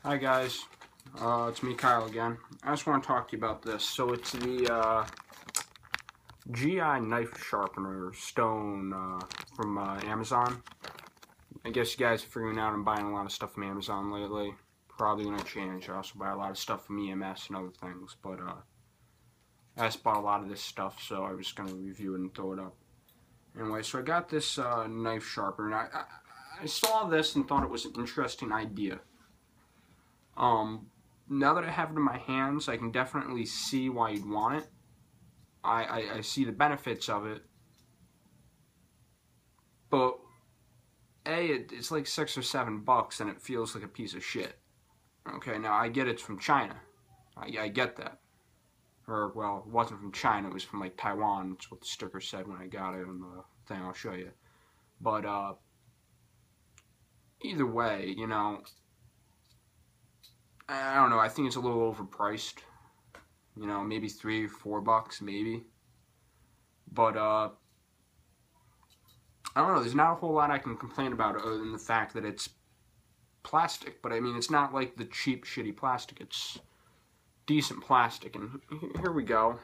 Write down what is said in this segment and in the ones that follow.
Hi guys, it's me Kyle again. I just want to talk to you about this. So it's the GI knife sharpener stone from Amazon. I guess you guys are figuring out I'm buying a lot of stuff from Amazon lately. Probably gonna change. I also buy a lot of stuff from EMS and other things, but I just bought a lot of this stuff, so I was gonna review it and throw it up. Anyway, so I got this knife sharpener, and I saw this and thought it was an interesting idea. Now that I have it in my hands, I can definitely see why you'd want it. I see the benefits of it, but it's like $6 or $7 and it feels like a piece of shit. Okay, now I get it's from China. I get that. Or, well, it wasn't from China, it was from like Taiwan. That's what the sticker said when I got it on the thing I'll show you. But, either way, you know, I don't know, I think it's a little overpriced. You know, maybe $3 or $4, maybe. But, I don't know, there's not a whole lot I can complain about other than the fact that it's plastic. But, I mean, it's not like the cheap, shitty plastic. It's decent plastic. And here we go.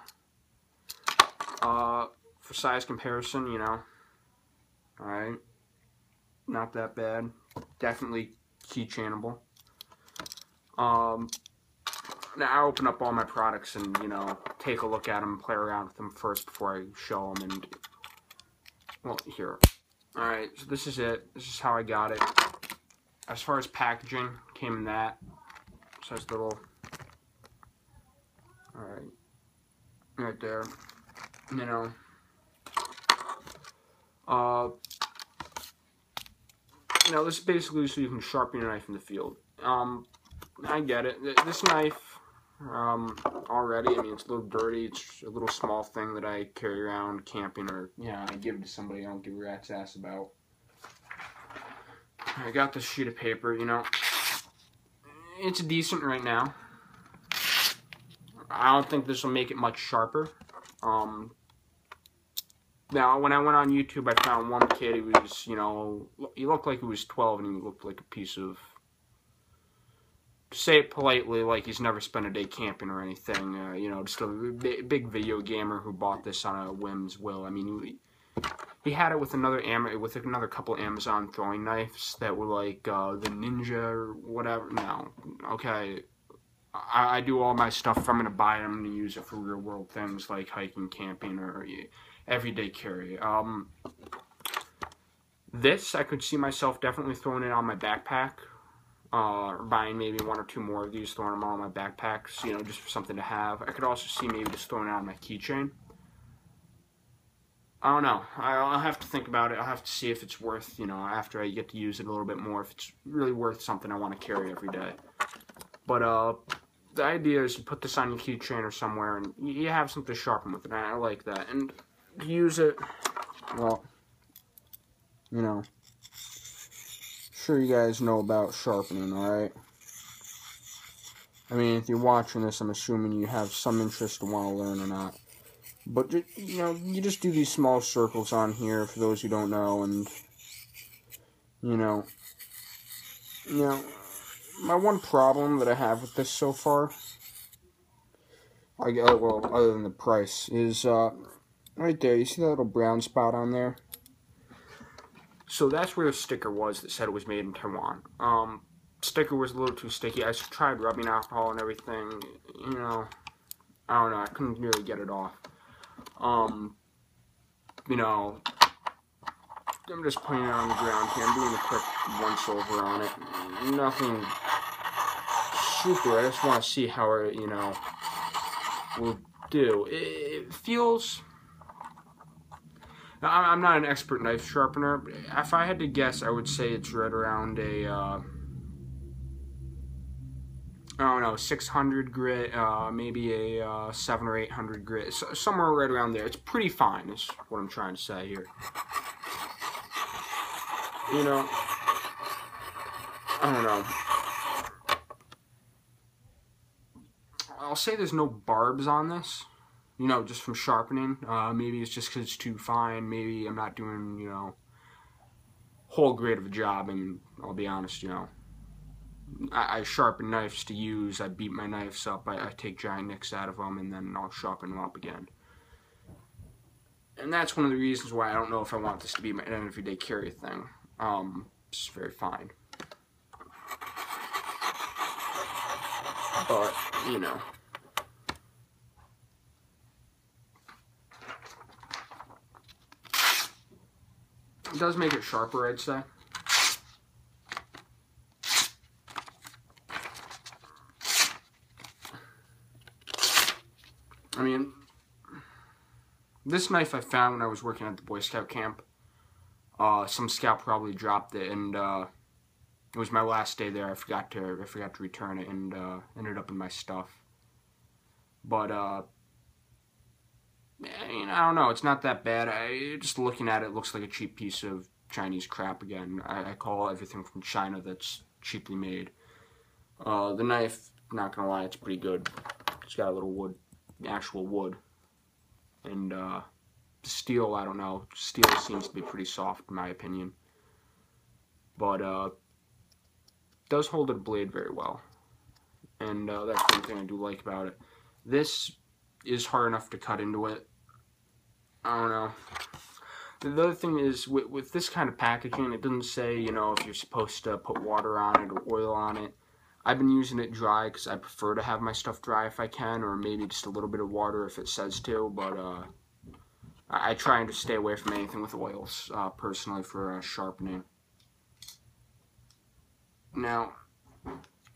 For size comparison, you know. Alright. Not that bad. Definitely keychainable. Now I open up all my products and, you know, take a look at them, play around with them first before I show them. And, well, here. Alright, so this is it. This is how I got it. As far as packaging, came in that. So it's little, alright, right there. You know, this is basically so you can sharpen your knife in the field. I get it. This knife, already, I mean, it's a little dirty. It's a little small thing that I carry around camping, or, I give it to somebody I don't give a rat's ass about. I got this sheet of paper, you know. It's decent right now. I don't think this will make it much sharper. Now, when I went on YouTube, I found one kid, he was, you know, he looked like he was 12, and he looked like a piece of, to say it politely, like he's never spent a day camping or anything. You know, just a big video gamer who bought this on a whim's will. I mean, he had it with another couple Amazon throwing knives that were like the Ninja or whatever. No, okay. I do all my stuff. If I'm gonna buy it, I'm gonna use it for real world things like hiking, camping, or everyday carry. This I could see myself definitely throwing it on my backpack. Or buying maybe 1 or 2 more of these, throwing them all in my backpacks, you know, just for something to have. I could also see maybe just throwing it on my keychain. I don't know. I'll have to think about it. I'll have to see if it's worth, you know, after I get to use it a little bit more, if it's really worth something I want to carry every day. But, the idea is you put this on your keychain or somewhere, and you have something to sharpen with it. I like that. And to use it, well, you know, sure you guys know about sharpening, alright? I mean, if you're watching this, I'm assuming you have some interest to want to learn or not. But, you know, you just do these small circles on here, for those who don't know, and, you know, my one problem that I have with this so far, well, other than the price, is, right there, you see that little brown spot on there? So that's where the sticker was that said it was made in Taiwan. Sticker was a little too sticky. I tried rubbing alcohol and everything, you know, I don't know, I couldn't really get it off. You know, I'm just putting it on the ground here. I'm doing a quick once-over on it. Nothing super. I just want to see how it, you know, will do. It feels... I'm not an expert knife sharpener, but if I had to guess, I would say it's right around a, I don't know, 600 grit, maybe a 700 or 800 grit, somewhere right around there. It's pretty fine, is what I'm trying to say here. You know, I don't know. I'll say there's no barbs on this. You know, just from sharpening. Maybe it's just because it's too fine. Maybe I'm not doing, you know, whole great of a job. And I'll be honest, you know, I sharpen knives to use. I beat my knives up. I take giant nicks out of them, and then I'll sharpen them up again. And that's one of the reasons why I don't know if I want this to be an everyday carry thing. It's very fine. But, you know. It does make it sharper, I'd say. I mean, this knife I found when I was working at the Boy Scout camp. Some scout probably dropped it, and it was my last day there. I forgot to return it, and ended up in my stuff. But you know, I don't know. It's not that bad. Just looking at it, looks like a cheap piece of Chinese crap again. I call everything from China that's cheaply made. The knife, not gonna lie, it's pretty good. It's got a little wood, actual wood, and steel, I don't know. Steel seems to be pretty soft in my opinion, but does hold a blade very well, and that's one thing I do like about it. This is hard enough to cut into it. I don't know. The other thing is, with this kind of packaging, it doesn't say, you know, if you're supposed to put water on it or oil on it. I've been using it dry because I prefer to have my stuff dry if I can, or maybe just a little bit of water if it says to, but I try to stay away from anything with oils, personally, for sharpening. Now,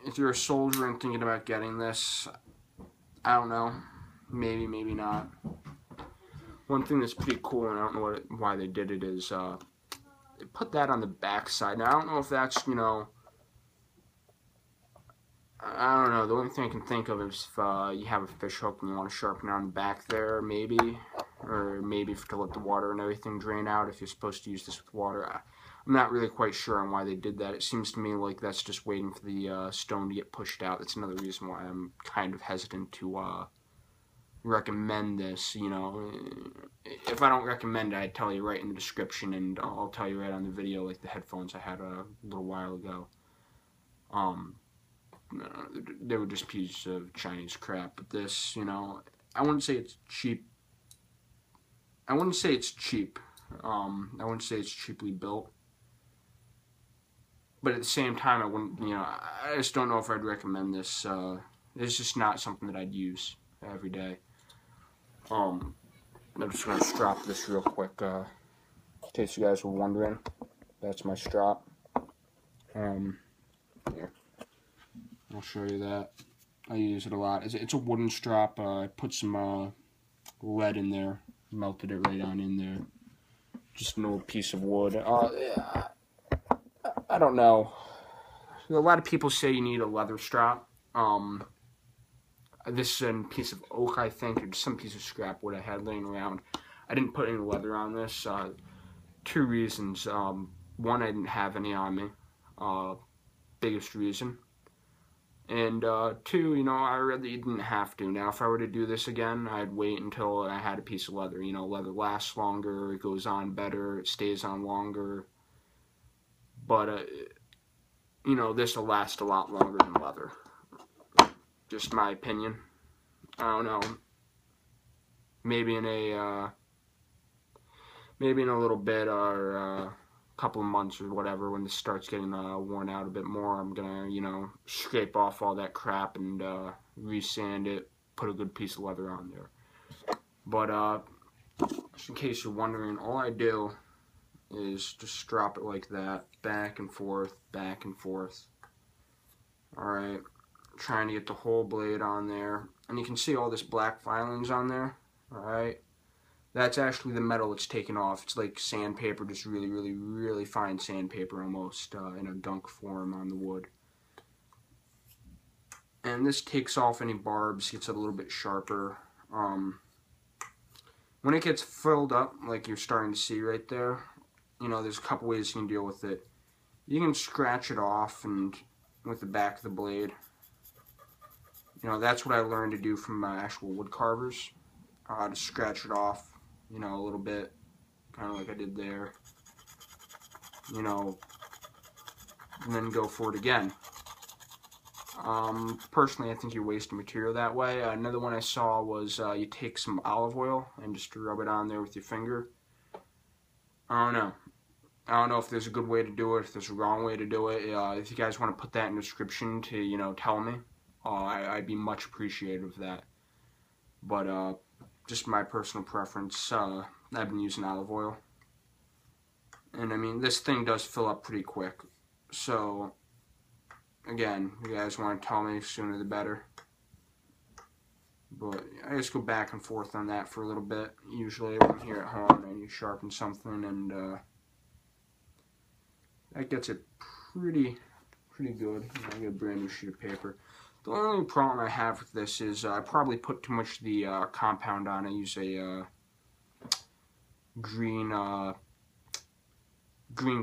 if you're a soldier and thinking about getting this, I don't know, maybe, maybe not. One thing that's pretty cool, and I don't know why they did it, is they put that on the back side. Now, I don't know if that's, you know, I don't know. The only thing I can think of is if you have a fish hook and you want to sharpen it on the back there, maybe. Or maybe to let the water and everything drain out if you're supposed to use this with water. I'm not really quite sure on why they did that. It seems to me like that's just waiting for the stone to get pushed out. That's another reason why I'm kind of hesitant to recommend this. You know, if I don't recommend it, I'd tell you right in the description, and I'll tell you right on the video, like the headphones I had a little while ago. They were just pieces of Chinese crap. But this, you know, I wouldn't say it's cheap. I wouldn't say it's cheap. I wouldn't say it's cheaply built. But at the same time, I wouldn't, you know, I just don't know if I'd recommend this. It's just not something that I'd use every day. I'm just going to strap this real quick, in case you guys were wondering. That's my strap. Here. I'll show you that. I use it a lot. It's a wooden strap. I put some lead in there. Melted it right on in there. Just an old piece of wood. Yeah, I don't know. A lot of people say you need a leather strap. This is a piece of oak, I think, or just some piece of scrap wood I had laying around. I didn't put any leather on this. Two reasons. One, I didn't have any on me. Biggest reason. And two, you know, I really didn't have to. Now, if I were to do this again, I'd wait until I had a piece of leather. You know, leather lasts longer, it goes on better, it stays on longer. But, you know, this will last a lot longer than leather. Just my opinion. I don't know. Maybe in a little bit, or couple of months or whatever, when this starts getting worn out a bit more, I'm gonna, you know, scrape off all that crap and resand it, put a good piece of leather on there. But just in case you're wondering, all I do is just drop it like that, back and forth, back and forth. Alright, trying to get the whole blade on there, and you can see all this black filings on there. Alright, that's actually the metal it's taken off. It's like sandpaper, just really, really, really fine sandpaper almost, in a dunk form on the wood. And this takes off any barbs, gets it a little bit sharper. When it gets filled up, like you're starting to see right there, you know, there's a couple ways you can deal with it. You can scratch it off and with the back of the blade. You know, that's what I learned to do from my actual wood carvers. To scratch it off, you know, a little bit, kind of like I did there, you know, and then go for it again. Personally, I think you're wasting material that way. Another one I saw was you take some olive oil and just rub it on there with your finger. I don't know. I don't know if there's a good way to do it, if there's a wrong way to do it. If you guys want to put that in the description to, you know, tell me, I'd be much appreciative of that. But just my personal preference, I've been using olive oil. And I mean, this thing does fill up pretty quick. So, again, you guys want to tell me, sooner the better. But I just go back and forth on that for a little bit. Usually when I'm here at home and you sharpen something, and that gets it pretty good. I get a brand new sheet of paper. The only problem I have with this is I probably put too much of the compound on. I use a green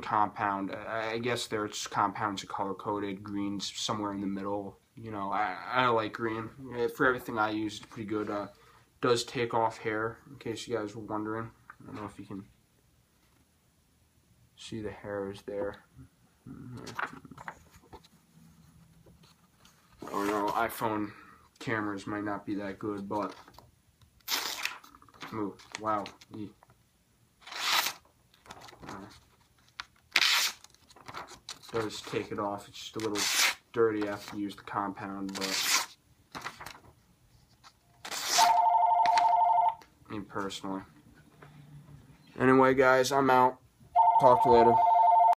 compound. I guess there's compounds that color coded. Green's somewhere in the middle. You know, I like green. For everything I use, it's pretty good. Does take off hair, in case you guys were wondering. I don't know if you can see the hairs there. Oh no, iPhone cameras might not be that good, but ooh, wow. Does take it off. It's just a little dirty after you use the compound, but me personally. Anyway, guys, I'm out. Talk to you later.